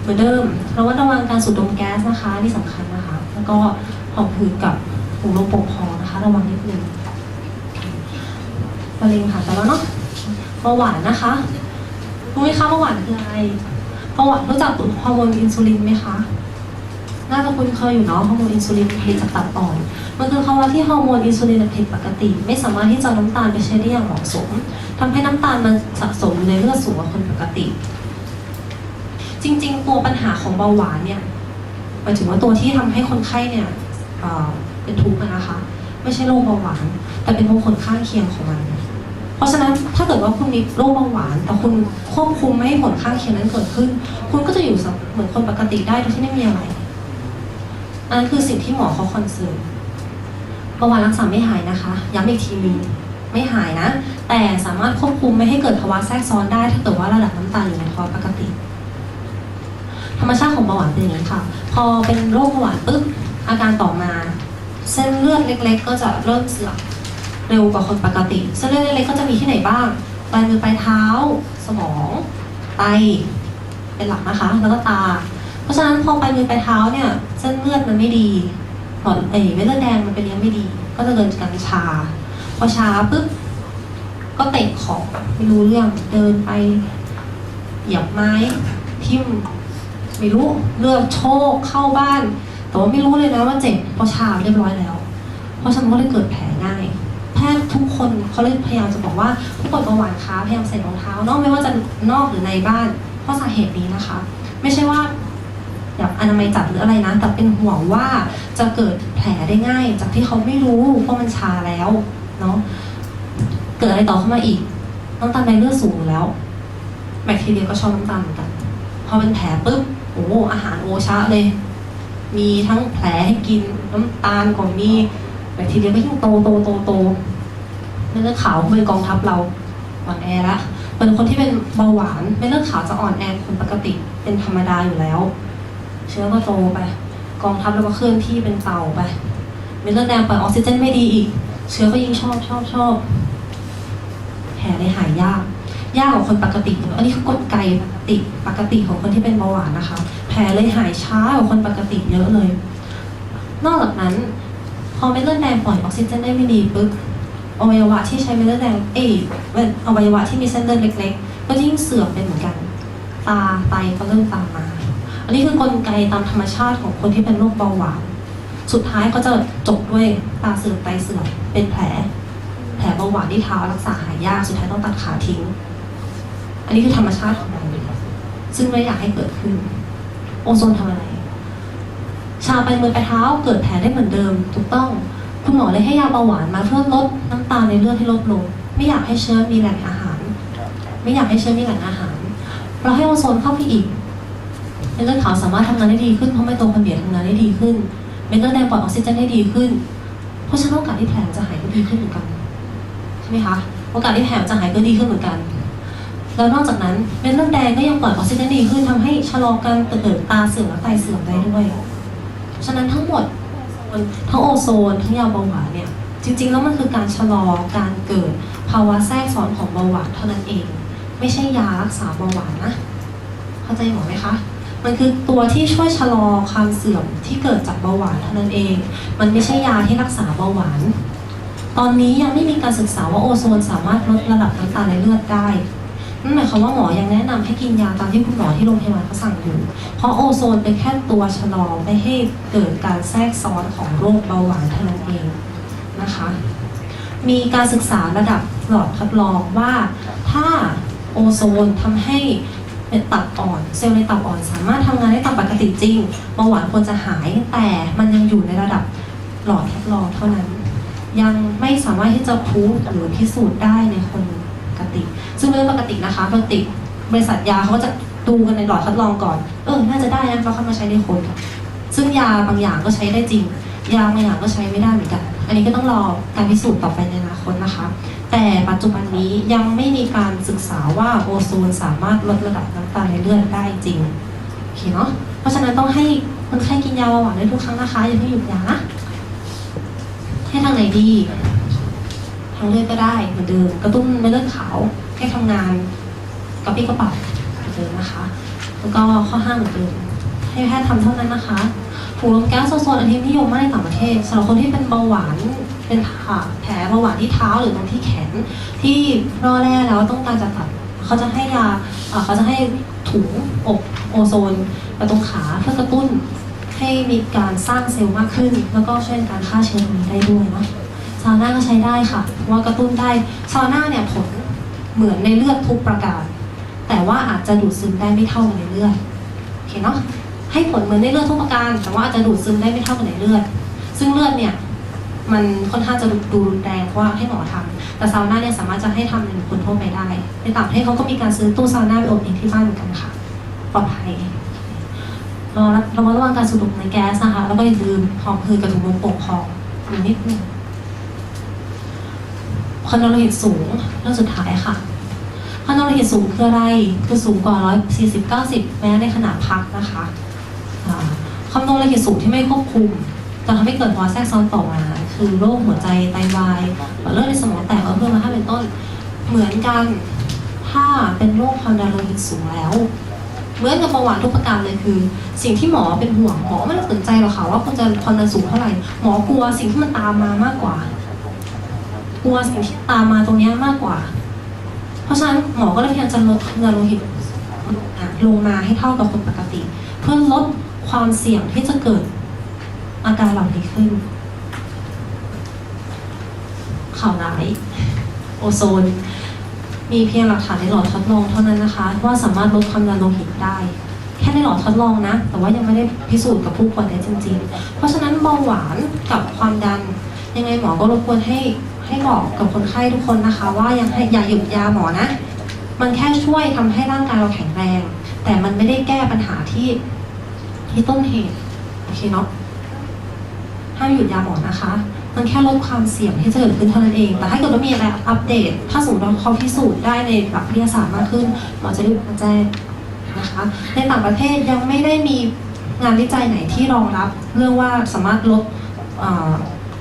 เหมือนเดิมระมัดระวังการสูดดมแก๊สนะคะนี่สำคัญนะคะแล้วก็หอบหืดกับหูลมโป่งพองนะคะระวังนิดนึงมะเร็งผ่านไปแล้วเนาะเบาหวานนะคะรู้ไหมคะเบาหวานคืออะไรเบาหวานรู้จักฮอร์โมนอินซูลินไหมคะน่าจะคุ้นเคยอยู่เนาะฮอร์โมนอินซูลินผลิตจากตับอ่อนมันคือภาวะที่ฮอร์โมนอินซูลินผิดปกติไม่สามารถที่จะน้ำตาลไปใช้ได้อย่างเหมาะสมทำให้น้ำตาลมันสะสมอยู่ในเลือดสูงกว่าคนปกติจริงๆตัวปัญหาของเบาหวานเนี่ยหมายถึงว่าตัวที่ทำให้คนไข้เนี่ยเป็นทุกข์นะคะไม่ใช่โรคเบาหวานแต่เป็นผลข้างเคียงของมันเพราะฉะนั้นถ้าเกิดว่าคุณมีโรคเบาหวานแต่คุณควบคุมไม่ให้ผลข้างเคียงนั้นเกิดขึ้นคุณก็จะอยู่เหมือนคนปกติได้โดยที่ไม่มีอะไรอันนั้นคือสิ่งที่หมอเขาคอนเซิร์นเบาหวานรักษาไม่หายนะคะย้ำอีกทีนึงไม่หายนะแต่สามารถควบคุมไม่ให้เกิดภาวะแทรกซ้อนได้ถ้าเกิดว่าระดับน้ำตาลอยู่ในภาวะปกติธรรมชาติของเบาหวานเป็นอย่างนี้ค่ะพอเป็นโรคเบาหวานปุ๊บอาการต่อมาเส้นเลือดเล็กๆก็จะเริ่มเสื่อมเร็วกว่าคนปกติเส้นเลือดเล็กๆก็จะมีที่ไหนบ้างปลายมือปลายเท้าสมองไตเป็นหลักนะคะแล้วก็ตาเพราะฉะนั้นพอปลายมือปลายเท้าเนี่ยเส้นเลือดมันไม่ดีหลอดเม็ดเลือดแดงมันไปเลี้ยงไม่ดีก็จะเกิดการชาพอชาปุ๊บก็เตะของไม่รู้เรื่องเดินไปเหยียบไม้ทิ่มไม่รู้เลือดโชกเข้าบ้านแต่ว่าไม่รู้เลยนะว่าเจ็บเพราะชาเรียบร้อยแล้วเพราะฉะนั้นก็เลยเกิดแผลง่ายแพทย์ทุกคนเขาเลยพยายามจะบอกว่าผู้ป่วยเบาหวานคะพยายามใส่รองเท้านอกไม่ว่าจะนอกหรือในบ้านเพราะสาเหตุนี้นะคะไม่ใช่ว่าแบบอนามัยจัดหรืออะไรนะแต่เป็นห่วงว่าจะเกิดแผลได้ง่ายจากที่เขาไม่รู้เพราะมันชาแล้วเนาะเกิดอะไรต่อเข้ามาอีกน้ำตาลในเลือดสูงแล้วแบคทีเรียก็ชอบน้ำตาลเหมือนกันพอเป็นแผลปุ๊บโอ้อาหารโอชะเลยมีทั้งแผลให้กินน้ำตาลก็มีแบคทีเรียก็ยิ่งโตเม็ดเลือดขาวเป็นกองทัพเราอ่อนแอละเป็นคนที่เป็นเบาหวานเม็ดเลือดขาวจะอ่อนแอคนปกติเป็นธรรมดาอยู่แล้วเชื้อก็โตไปกองทัพแล้วก็เคลื่อนที่เป็นเต่าไปเม็ดเลือดแดงปล่อยออกซิเจนไม่ดีอีกเชื้อก็ยิ่งชอบแผลเลยหายยากกว่าคนปกติอันนี้คือกลไกปกติของคนที่เป็นเบาหวานนะคะแผลเลยหายช้ากว่าคนปกติเยอะเลยนอกจากนั้นพอเม็ดเลือดแดงปล่อยออกซิเจนได้ไม่ดีปึ๊บอวัยวะที่ใช้เม็ดเลือดแดงอวัยวะที่มีเส้นเลือดเล็กๆก็ยิ่งเสื่อมไปเหมือนกันตาไตก็เริ่มตามมาอันนี้คือกลไกตามธรรมชาติของคนที่เป็นโรคเบาหวานสุดท้ายก็จะจบด้วยตาเสื่อมไตเสื่อมเป็นแผลเบาหวานที่เท้ารักษาหายยากสุดท้ายต้องตัดขาทิ้งอันนี้คือธรรมชาติของมันซึ่งไม่อยากให้เกิดขึ้นโอโซนทำอะไรชาไปมือไปเท้าเกิดแผลได้เหมือนเดิมถูกต้องคุณหมอเลยให้ยาเบาหวานมาเพื่อลดน้ำตาลในเลือดให้ลดลงไม่อยากให้เชื้อมีแหล่งอาหารเราให้โอโซนเข้าไปอีกเม็ดเลือดขาวสามารถทำงานได้ดีขึ้นเพราะไมโตคอนเดรียทำงานได้ดีขึ้นเม็ดเลือดแดงปล่อยออกซิเจนได้ดีขึ้นเพราะฉะนั้นโอกาสที่แผลจะหายก็ดีขึ้นเหมือนกันใช่ไหมคะโอกาสที่แผลจะหายก็ดีขึ้นเหมือนกันแล้วนอกจากนั้นเม็ดเลือดแดงก็ยังปล่อยออกซิเจนดีขึ้นทำให้ชะลอการเกิดตาเสื่อมและไตเสื่อมได้ด้วยฉะนั้นทั้งหมดทั้งโอโซนทั้งยาเบาหวานเนี่ยจริงๆแล้วมันคือการชะลอการเกิดภาวะแทรกซ้อนของเบาหวานเท่านั้นเองไม่ใช่ยารักษาเบาหวานนะเข้าใจหมอไหมคะมันคือตัวที่ช่วยชะลอความเสื่อมที่เกิดจากเบาหวานเท่านั้นเองมันไม่ใช่ยาที่รักษาเบาหวานตอนนี้ยังไม่มีการศึกษาว่าโอโซนสามารถลดระดับน้ำตาลในเลือดได้นั่นหมายความว่าหมอยังแนะนำให้กินยาตามที่คุณหมอที่โรงพยาบาลเขาสั่งอยู่เพราะโอโซนเป็นแค่ตัวชะลอไม่ให้เกิดการแทรกซ้อนของโรคเบาหวานเท่านั้นเองนะคะมีการศึกษาระดับหลอดทดลองว่าถ้าโอโซนทำให้ตับอ่อนเซลล์ในตับอ่อนสามารถทำงานได้ตามปกติจริงเบาหวานควรจะหายแต่มันยังอยู่ในระดับหลอดทดลองเท่านั้นยังไม่สามารถที่จะพูดหรือพิสูจน์ได้ในคนปกติซึ่งเป็นเรื่องปกตินะคะปกติบริษัทยาเขาจะดูกันในหลอดทดลองก่อนน่าจะได้นะเราเข้ามาใช้ในคนซึ่งยาบางอย่างก็ใช้ได้จริงยาบางอย่างก็ใช้ไม่ได้เหมือนกันอันนี้ก็ต้องรอการพิสูจน์ต่อไปในอนาคตนะคะแต่ปัจจุบันนี้ยังไม่มีการศึกษาว่าโอโซนสามารถลดระดับน้ำตาลในเลือดได้จริงโอเคเนาะเพราะฉะนั้นต้องให้คนไข้กินยาเบาหวานได้ทุกครั้งนะคะอย่าเพิ่งหยุดยานะ ให้ทางไหนดีทางเลือดก็ได้เหมือนเดิมกระตุ้นเม็ดเลือดขาวให้ทำงานกระปรี้กระเป๋าเหมือนเดิมนะคะแล้วก็ข้อ5เหมือนเดิมให้แพทย์ทำเท่านั้นนะคะถุงลมแก๊สโซนอันนี้นิยมมากในต่างประเทศสำหรับคนที่เป็นเบาหวานเป็นแผลเบาหวานที่เท้าหรือตรงที่แขนที่ร่อแร่แล้วต้องการจะตัดเขาจะให้ยาเขาจะให้ถุงอบโอโซนไปตรงขาเพื่อกระตุ้นให้มีการสร้างเซลล์มากขึ้นแล้วก็ช่วยในการฆ่าเชื้อตรงนี้ได้ด้วยเนาะซาวน่าก็ใช้ได้ค่ะเพราะว่ากระตุ้นได้ซาวน่าเนี่ยผลเหมือนในเลือดทุกประการแต่ว่าอาจจะดูดซึมได้ไม่เท่ากับในเลือดโอเคเนาะให้ผลเหมือนในเลือดทุกประการแต่ว่าอาจจะดูดซึมได้ไม่เท่ากับในเลือดซึ่งเลือดเนี่ยมันค่อนข้างจะดูรุนแรงเพราะว่าให้หมอทำแต่ซาวน่าเนี่ยสามารถจะให้ทำในคนทั่วไปได้ในต่างประเทศเขาก็มีการซื้อตู้ซาวน่าไปอบเองที่บ้านเหมือนกันค่ะปลอดภัยระวังการสูดดมในแก๊สนะคะแล้วก็อย่าลืมหอบหืดกับถุงลมโป่งพองอยู่นิดนึงความดันโลหิตสูงเรื่องสุดท้ายค่ะความดันโลหิตสูงคืออะไรคือสูงกว่า140-90แม้ในขณะพักนะคะความดันโลหิตสูงที่ไม่ควบคุมจะทำให้เกิดภาวะแทรกซ้อนต่อมาคือโรคหัวใจไตวายหลอดเลือดในสมองแตกและเพื่อนมาถ้าเป็นต้นเหมือนกันถ้าเป็นโรคความดันโลหิตสูงแล้วเหมือนกับเบาหวานทุกประการเลยคือสิ่งที่หมอเป็นห่วงหมอไม่ได้สนใจหรอกค่ะว่าคุณจะความดันสูงเท่าไหร่หมอกลัวสิ่งที่มันตามมามากกว่ากลัวสิ่งที่ตามมาตรงนี้มากกว่าเพราะฉะนั้นหมอก็เลยพยายามจะลดความดันโลหิตลงมาให้เท่ากับคนปกติเพื่อลดความเสี่ยงที่จะเกิดอาการเหล่านี้ขึ้นข่าวร้ายโอโซนมีเพียงหลักฐานในหลอดทดลองเท่านั้นนะคะว่าสามารถลดความดันโลหิตได้แค่ในหลอดทดลองนะแต่ว่ายังไม่ได้พิสูจน์กับผู้ป่วยได้จริงๆเพราะฉะนั้นเบาหวานกับความดันยังไงหมอก็รบกวนให้บอกกับคนไข้ทุกคนนะคะว่าอย่าหยุดยาหมอนะมันแค่ช่วยทำให้ร่างกายเราแข็งแรงแต่มันไม่ได้แก้ปัญหาที่ต้นเหตุโอเคเนาะห้ามหยุดยาหมอนะคะมันแค่ลดความเสี่ยงที่จะเกิดขึ้นเท่านั้นเองแต่ถ้าเกิดว่ามีอะไรอัปเดตถ้าสมมติว่าเขาพิสูจน์ได้ในหลักวิทยาศาสตร์มากขึ้นหมอจะรีบมาแจ้งนะคะในต่างประเทศยังไม่ได้มีงานวิจัยไหนที่รองรับเรื่องว่าสามารถลด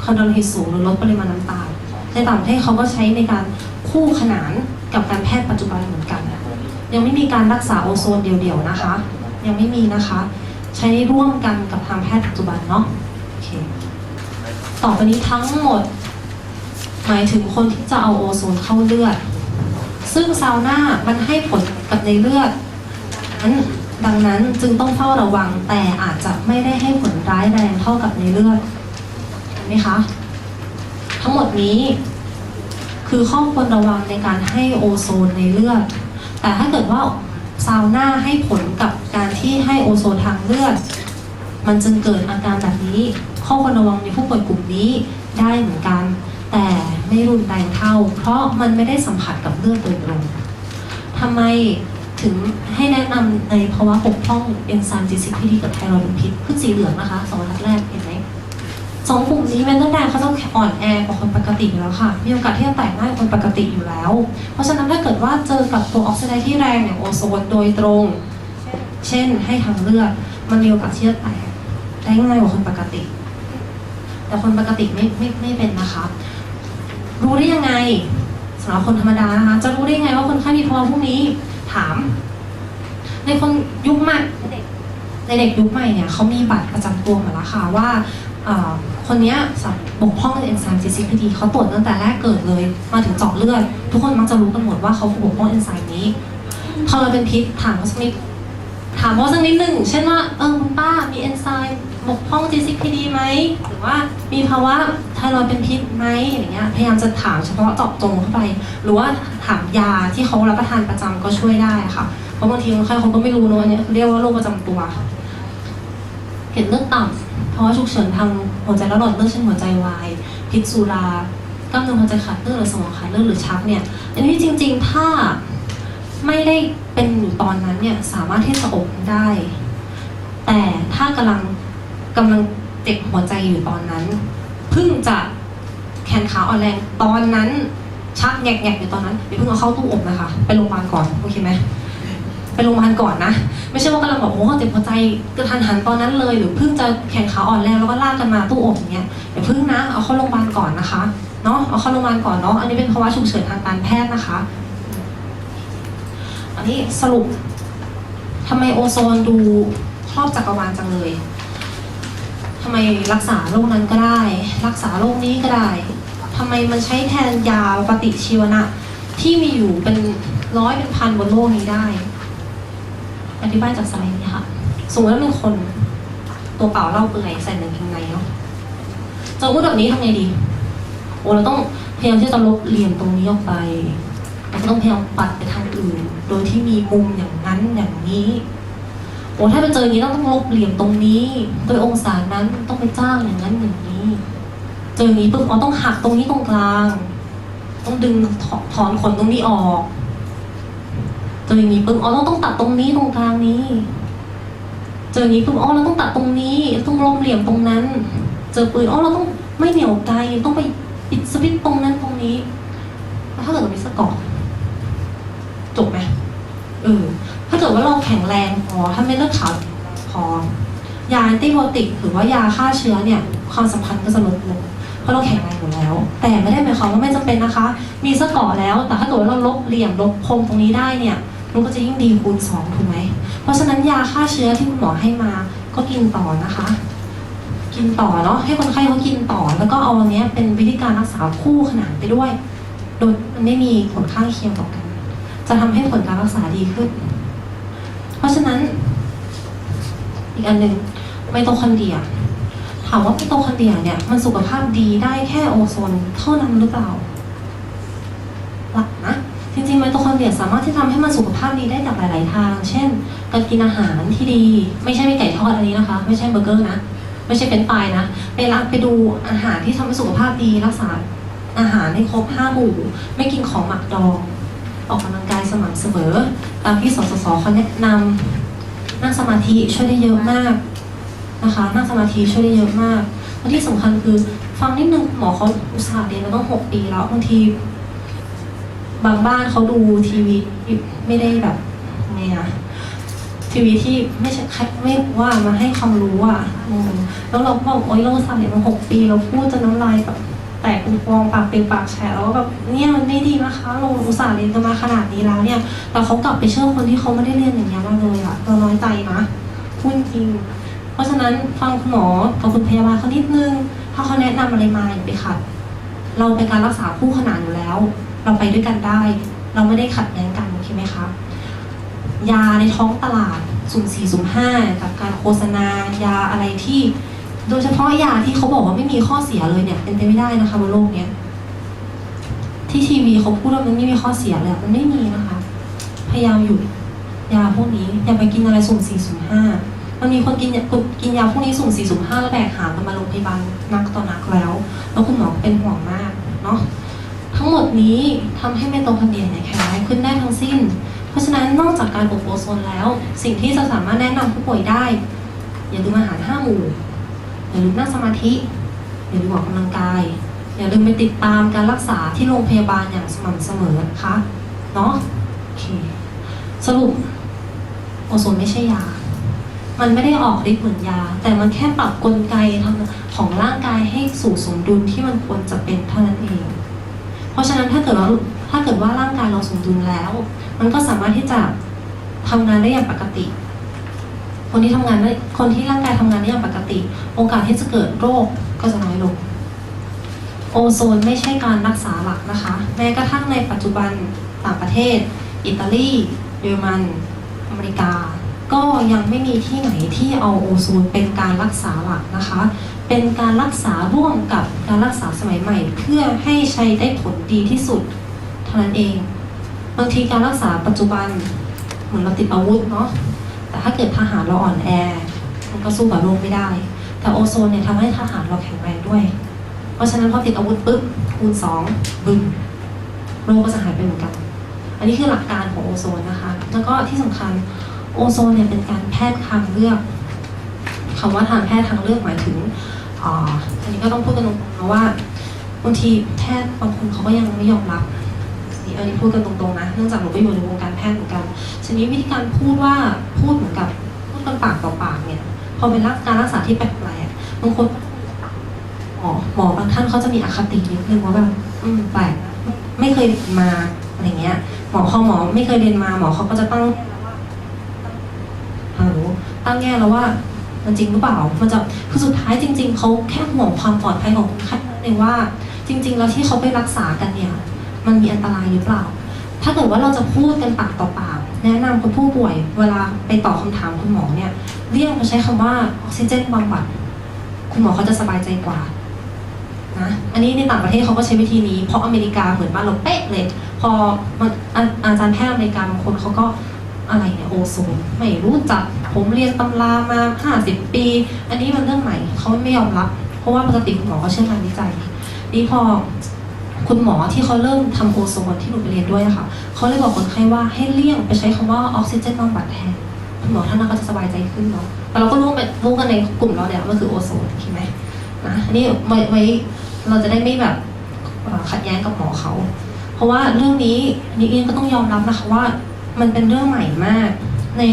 ความดันโลหิตสูงหรือลดปริมาณน้ำตาลในต่างประเทศเขาก็ใช้ในการคู่ขนานกับการแพทย์ปัจจุบันเหมือนกันยังไม่มีการรักษาโอโซนเดี่ยวๆนะคะยังไม่มีนะคะใช้ร่วมกันกับทางแพทย์ปัจจุบันเนาะโอเคต่อไปนี้ทั้งหมดหมายถึงคนที่จะเอาโอโซนเข้าเลือดซึ่งซาวน่ามันให้ผลกับในเลือดดังนั้นจึงต้องเฝ้าระวังแต่อาจจะไม่ได้ให้ผลร้ายแรงเท่ากับในเลือดเห็นไหมคะทั้งหมดนี้คือข้อควรระวังในการให้โอโซนในเลือดแต่ถ้าเกิดว่าซาวน่าให้ผลกับการที่ให้โอโซนทางเลือดมันจึงเกิดอาการแบบนี้ข้อควรระวังในผู้ป่วยกลุ่มนี้ได้เหมือนกันแต่ไม่รุนแรงเท่าเพราะมันไม่ได้สัมผัสกับเลือดโดยตรงทำไมถึงให้แนะนำในภาวะปกพร่องเอนไซม์ G6PD กับไทรอยด์เป็นพิษขึ้นสีเหลืองนะคะ2 บรรทัดแรกเห็นไหม2 กลุ่มนี้เมนเทอร์แดงเขาต้องอ่อนแอกว่าคนปกติอยู่แล้วค่ะมีโอกาสที่จะแตกง่ายกว่าคนปกติอยู่แล้วเพราะฉะนั้นถ้าเกิดว่าเจอกับตัวออกซิไดซ์ที่แรงอย่างโอโซนโดยตรงเช่นให้ทางเลือดมันมีโอกาสที่จะแตกได้ง่ายกว่าคนปกติแต่คนปกติไม่เป็นนะคะรู้ได้ยังไงสำหรับคนธรรมดานะคะจะรู้ได้ยังไงว่าคนไข้มีภาวะพวกนี้ถามในคนยุคใหม่ในเด็กยุคใหม่เนี่ยเขามีบัตรประจำตัวมาแล้วค่ะว่าคนนี้บกพร่องในเอนไซม์ G6PD เขาตรวจตั้งแต่แรกเกิดเลยมาถึงเจาะเลือดทุกคนมักจะรู้กันหมดว่าเขาบกพร่องเอนไซม์นี้พอเราเป็นพิษถามว่าสักนิดหนึ่งเช่นว่าคุณป้ามีเอนไซม์บกพร่อง G6PD ไหมหรือว่ามีภาวะไทรอยด์เป็นพิษไหมอย่างเงี้ยพยายามจะถามเฉพาะเจาะจงเข้าไปหรือว่าถามยาที่เขารับประทานประจำก็ช่วยได้ค่ะเพราะบางทีคนไข้เขาก็ไม่รู้เนอะเนี่ยเรียกว่าโรคประจำตัวเห็นเลือดต่ำเพราะว่าฉุกเฉินทางหัวใจและหลอดเลือดเช่นหัวใจวายพิษสุรากล้ามเนื้อหัวใจขาดเลือดหรือสมองขาดเลือดหรือชักเนี่ยอันนี้จริงๆถ้าไม่ได้เป็นอยู่ตอนนั้นเนี่ยสามารถที่จะอบได้ แต่ถ้ากำลังเจ็บหัวใจอยู่ตอนนั้นเพิ่งจะแขนขาอ่อนแรงตอนนั้นชักแงกๆอยู่ตอนนั้นอย่าเพิ่งเอาเข้าตู้อบนะคะไปโรงพยาบาลก่อนโอเคไหมไป โรงพยาบาลก่อนนะไม่ใช่ว่ากำลังบอกโอ้เจ็บหัวใจกระทันหันตอนนั้นเลยหรือเพิ่งจะแขนขาอ่อนแรงแล้วก็ลากกันมาตู้อบอย่างเงี้ยอย่าเพิ่งนะเอาเข้าโรงพยาบาลก่อนนะคะเนาะเอาเข้าโรงพยาบาลก่อนเนาะอันนี้เป็นภาวะฉุกเฉินทางการแพทย์นะคะอันนี้สรุปทำไมโอโซนดูครอบจักรวาลจังเลยทำไมรักษาโรคนั้นก็ได้รักษาโรคนี้ก็ได้ทำไมมันใช้แทนยาปฏิชีวนะที่มีอยู่เป็นร้อยเป็นพันบนโลกนี้ได้อธิบายจากสไลด์นี้ค่ะสมมติว่าเป็นคนตัวเปล่าเล่าเปื่อยใส่กางเกงในเนาะจะพูดแบบนี้ทำไงดีโอ้เราต้องพยายามที่จะลบเหลี่ยมตรงนี้ออกไปเราต้องพยายามปัดไปทางอื่นโดยที่มีมุมอย่างนั้นอย่างนี้โอ้ถ้าไปเจออย่างนี้ต้องลบเหลี่ยมตรงนี้โดยองศานั้นต้องไปจ้างอย่างนั้นอย่างนี้เจออย่างนี้ปุ๊บต้องหักตรงนี้ตรงกลางต้องดึงถอนขนตรงนี้ออกเจออย่างนี้ปุ๊บต้องตัดตรงนี้ตรงกลางนี้เจออย่างนี้ปุ๊บเราต้องตัดตรงนี้ต้องลบเหลี่ยมตรงนั้นเจอปืนเราต้องไม่เหนียวไกลต้องไปปิดสวิตช์ตรงนั้นตรงนี้แล้วถ้าเกิดเรามีสกอร์จบไหมถ้าเกิดว่าเราแข็งแรงพอถ้าไม่เลือดขาวพอยาแอนติไบโอติกหรือว่ายาฆ่าเชื้อเนี่ยความสำคัญก็จะลดลงเพราะเราแข็งแรงอยู่แล้วแต่ไม่ได้หมายความว่าไม่จำเป็นนะคะมีสกอร์แล้วแต่ถ้าเกิดว่าเราลบเหลี่ยมลบคมตรงนี้ได้เนี่ยมันก็จะยิ่งดีคูณ2ถูกไหมเพราะฉะนั้นยาฆ่าเชื้อที่คุณหมอให้มาก็กินต่อนะคะกินต่อเนาะให้คนไข้เขากินต่อแล้วก็เอาอันนี้เป็นวิธีการรักษาคู่ขนานไปด้วยโดยมันไม่มีผลข้างเคียงต่อกันจะทำให้ผลการรักษาดีขึ้นเพราะฉะนั้นอีกอันหนึ่งไมโตคอนเดรียถามว่าไมโตคอนเดรียเนี่ยมันสุขภาพดีได้แค่โอโซนเท่านั้นหรือเปล่าหลักนะจริงๆไมโตคอนเดรียสามารถที่ทำให้มันสุขภาพดีได้จากหลายๆทางเช่นการกินอาหารที่ดีไม่ใช่ไก่ทอดอันนี้นะคะไม่ใช่เบอร์เกอร์นะไม่ใช่เป็นปลายนะไปดูอาหารที่ทำให้สุขภาพดีรักษาอาหารให้ครบ5 หมู่ไม่กินของหมักดองออกกำลังกายสม่ำเสมอตามที่สสสเขาแนะนำนั่งสมาธิช่วยได้เยอะมากนะคะนั่งสมาธิช่วยได้เยอะมากและที่สำคัญคือฟังนิดนึงหมอเขาอุตส่าห์เรียนมาต้อง6 ปีแล้วบางทีบางบ้านเขาดูทีวีไม่ได้แบบไงอะทีวีที่ไม่ใช่ไม่ว่ามาให้ความรู้อะแล้วเราบอกโอ๊ยเราอุตส่าห์เรียนมา6 ปีเราพูดจนน้ำลายแบบแตกเป็นฟองปากเป็นปากแฉะแล้วแบบเนี่ยมันไม่ดีนะคะเราอุตส่าห์เรียนกันมาขนาดนี้แล้วเนี่ยแต่เขากลับไปเชื่อคนที่เขาไม่ได้เรียนอย่างนี้มาเลยอะเราน้อยใจนะพูดจริงเพราะฉะนั้นฟังคุณหมอกับคุณพยาบาลเขานิดนึงถ้าเขาแนะนำอะไรมาอย่าไปขัดเราเป็นการรักษาคู่ขนานอยู่แล้วเราไปด้วยกันได้เราไม่ได้ขัดแย้งกันโอเคไหมคะยาในท้องตลาดสุ่ม4 สุ่ม 5กับการโฆษณายาอะไรที่โดยเฉพาะยาที่เขาบอกว่าไม่มีข้อเสียเลยเนี่ยเป็นไปไม่ได้นะคะบนโลกนี้ที่ทีวีเขาพูดว่ามันไม่มีข้อเสียเลยมันไม่มีนะคะพยายามหยุดยาพวกนี้อย่าไปกินอะไรสุ่ม4 สุ่ม 5มันมีคนกินยาพวกนี้สุ่ม4 สุ่ม 5แล้วแบกหามกันมาโรงพยาบาลนักต่อนักแล้วคุณหมอเป็นห่วงมากเนาะทั้งหมดนี้ทำให้ไมโตคอนเดรียเนี่ยแข็งแรงขึ้นได้ทั้งสิ้นเพราะฉะนั้นนอกจากการอบโอโซนแล้วสิ่งที่จะสามารถแนะนำผู้ป่วยได้อย่าลืมอาหาร5 หมู่อย่าลืมนั่งสมาธิอย่าลืมออกกำลังกายอย่าลืมไปติดตามการรักษาที่โรงพยาบาลอย่างสม่ำเสมอนะคะเนาะโอเคสรุปโอโซนไม่ใช่ยามันไม่ได้ออกฤทธิ์เหมือนยาแต่มันแค่ปรับกลไกของร่างกายให้สู่สมดุลที่มันควรจะเป็นเท่านั้นเองเพราะฉะนั้นถ้าเกิดว่าร่างกายเราสมดุลแล้วมันก็สามารถที่จะทำงานได้อย่างปกติคนที่ร่างกายทำงานได้อย่างปกติโอกาสที่จะเกิดโรคก็จะน้อยลงโอโซนไม่ใช่การรักษาหลักนะคะแม้กระทั่งในปัจจุบันต่างประเทศอิตาลีเยอรมันอเมริกาก็ยังไม่มีที่ไหนที่เอาโอโซนเป็นการรักษาหลักนะคะเป็นการรักษาร่วมกับการรักษาสมัยใหม่เพื่อให้ใช้ได้ผลดีที่สุดเท่านั้นเองบางทีการรักษาปัจจุบันเหมือนเราติดอาวุธเนาะแต่ถ้าเกิดทหารเราอ่อนแอมันก็สู้กับโรคไม่ได้แต่โอโซนเนี่ยทำให้ทหารเราแข็งแรงด้วยเพราะฉะนั้นพอติดอาวุธปุ๊บคูณ2บึ้มโรคก็จะหายไปเหมือนกันอันนี้คือหลักการของโอโซนนะคะแล้วก็ที่สำคัญโอโซนเนี่ยเป็นการแพทย์ทางเลือกคำว่าทางแพทย์ทางเลือกหมายถึงอันนี้ก็ต้องพูดกันตรงๆนะว่าบางทีแพทย์บางคนเขาก็ยังไม่ยอมรับ อันนี้พูดกันตรงๆนะเนื่องจากหนูก็อยู่ในวงการแพทย์เหมือนกันทีนี้วิธีการพูดเหมือนกับพูดกันปากต่อปากเนี่ยพอเป็นการรักษาที่แปลกๆบางคนหมอบางท่านเขาจะมีอคตินิดนึงว่าแบบแปลกไม่เคยมาอะไรเงี้ยหมอไม่เคยเรียนมาหมอเขาก็จะตั้งแง่แล้วว่ามันจริงหรือเปล่ามันจะคือสุดท้ายจริงๆเขาแค่ห่วงความปลอดภัยของคนไข้เองว่าจริงๆแล้วที่เขาไปรักษากันเนี่ยมันมีอันตรายหรือเปล่าถ้าเกิดว่าเราจะพูดกันปากต่อปากแนะนำคนผู้ป่วยเวลาไปตอบคำถามคุณหมอเนี่ยเลี่ยงมาใช้คำว่าออกซิเจนบำบัดคุณหมอเขาจะสบายใจกว่านะอันนี้ในต่างประเทศเขาก็ใช้วิธีนี้เพราะอเมริกาเหมือนบ้านเราเป๊ะเลยพออาจารย์แพทย์อเมริกาบางคนเขาก็อะไรเนี่ยโอโซนไม่รู้จักผมเรียนตำรามา50 ปีอันนี้มันเรื่องใหม่เขาไม่ยอมรับเพราะว่าปกติคุณหมอเขาเชี่ยวชาญวิจัยนี่พอคุณหมอที่เขาเริ่มทำโอโซนที่หนูไปเรียนด้วยค่ะเขาเลยบอกคนไข้ว่าให้เลี่ยงไปใช้คำว่าออกซิเจนบำบัดแทนคุณหมอท่านนั้นก็จะสบายใจขึ้นเนาะแต่เราก็รู้กันในกลุ่มเราเนี่ยมันคือโอโซนใช่ไหมนะอันนี้ไว้เราจะได้ไม่แบบขัดแย้งกับหมอเขาเพราะว่าเรื่องนี้นี่เองก็ต้องยอมรับนะคะว่ามันเป็นเรื่องใหม่มากใน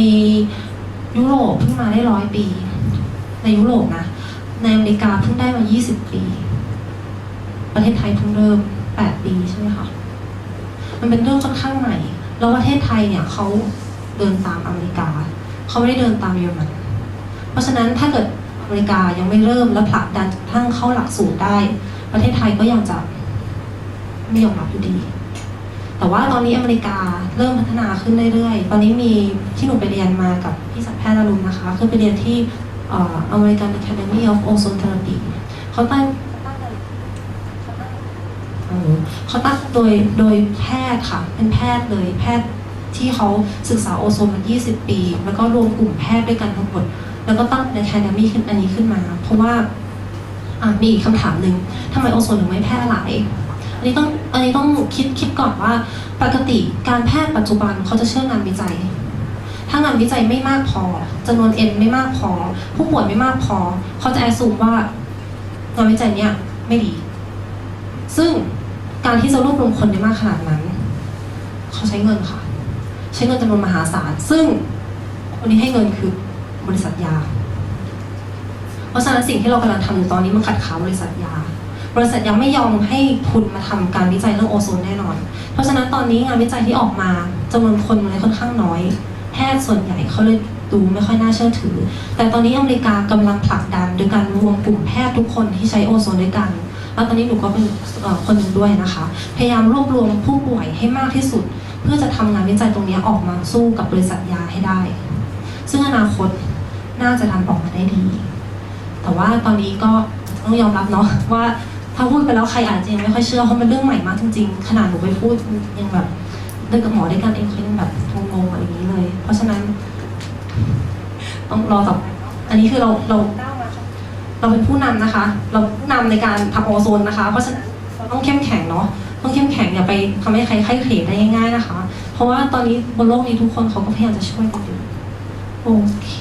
ยุโรปเพิ่งมาได้100 ปีในยุโรปนะในอเมริกาเพิ่งได้มา20 ปีประเทศไทยเพิ่งเริ่ม8 ปีใช่ไหมคะมันเป็นเรื่องค่อนข้างใหม่แล้วประเทศไทยเนี่ยเขาเดินตามอเมริกาเขาไม่ได้เดินตามเยอรมันเพราะฉะนั้นถ้าเกิดอเมริกายังไม่เริ่มและผลักดันทั้งเข้าหลักสูตรได้ประเทศไทยก็ยังจะไม่ยอมรับอยู่ดีแต่ว่าตอนนี้อเมริกาเริ่มพัฒนาขึ้นเรื่อยๆตอนนี้มีที่หนูไปเรียนมากับพี่สัตวแพทย์อรุณนะคะคือไปเรียนที่American Academy of Ozone Therapy เขาตั้งโดยแพทย์ค่ะเป็นแพทย์เลยแพทย์ที่เขาศึกษาโอโซนมา20 ปีแล้วก็รวมกลุ่มแพทย์ด้วยกันทั้งหมดแล้วก็ตั้ง Academy ขึ้นอันนี้ขึ้นมาเพราะว่ามีอีกคำถามหนึ่งทำไมโอโซนถึงไม่แพร่หลายอันนี้ต้องคิดก่อนว่าปกติการแพทย์ปัจจุบันเขาจะเชื่องานวิจัยถ้างานวิจัยไม่มากพอจำนวนเอ็นไม่มากพอผู้ป่วยไม่มากพอเขาจะแอสซูมว่างานวิจัยเนี้ยไม่ดีซึ่งการที่จะรวบรวมคนได้มากขนาดนั้นเขาใช้เงินค่ะใช้เงินจำนวนมหาศาลซึ่งคนที่ให้เงินคือบริษัทยาเพราะฉะนั้นสิ่งที่เรากำลังทำอยู่ตอนนี้มันขัดขาบริษัทยายังไม่ยอมให้ทุนมาทำการวิจัยเรื่องโอโซนแน่นอนเพราะฉะนั้นตอนนี้งานวิจัยที่ออกมาจำนวนคนมันเลยค่อนข้างน้อยแพทย์ส่วนใหญ่เขาเลยดูไม่ค่อยน่าเชื่อถือแต่ตอนนี้อเมริกากำลังผลักดันโดยการรวมกลุ่มแพทย์ทุกคนที่ใช้โอโซนด้วยกันแล้วตอนนี้หนูก็เป็นคนหนึ่งด้วยนะคะพยายามรวบรวมผู้ป่วยให้มากที่สุดเพื่อจะทำงานวิจัยตรงนี้ออกมาสู้กับบริษัทยาให้ได้ซึ่งอนาคตน่าจะทำออกมาได้ดีแต่ว่าตอนนี้ก็ต้องยอมรับเนาะว่าถ้าพูดไปแล้วใครอาจจะยังไม่ค่อยเชื่อเพราะมันเรื่องใหม่มากจริงๆขนาดหนูไปพูดยังแบบเรื่องกับหมอด้วยกันเองเขายังแบบงงๆอะไรอย่างนี้เลยเพราะฉะนั้นต้องรอต่ออันนี้คือเราเป็นผู้นำนะคะเราผู้นำในการทำโอโซนนะคะเพราะฉะนั้นเราต้องเข้มแข็งเนาะต้องเข้มแข็งอย่าไปทำให้ใครไข้เขวได้ง่ายๆนะคะเพราะว่าตอนนี้บนโลกนี้ทุกคนเขาก็พยายามจะช่วยกันอยู่โอเค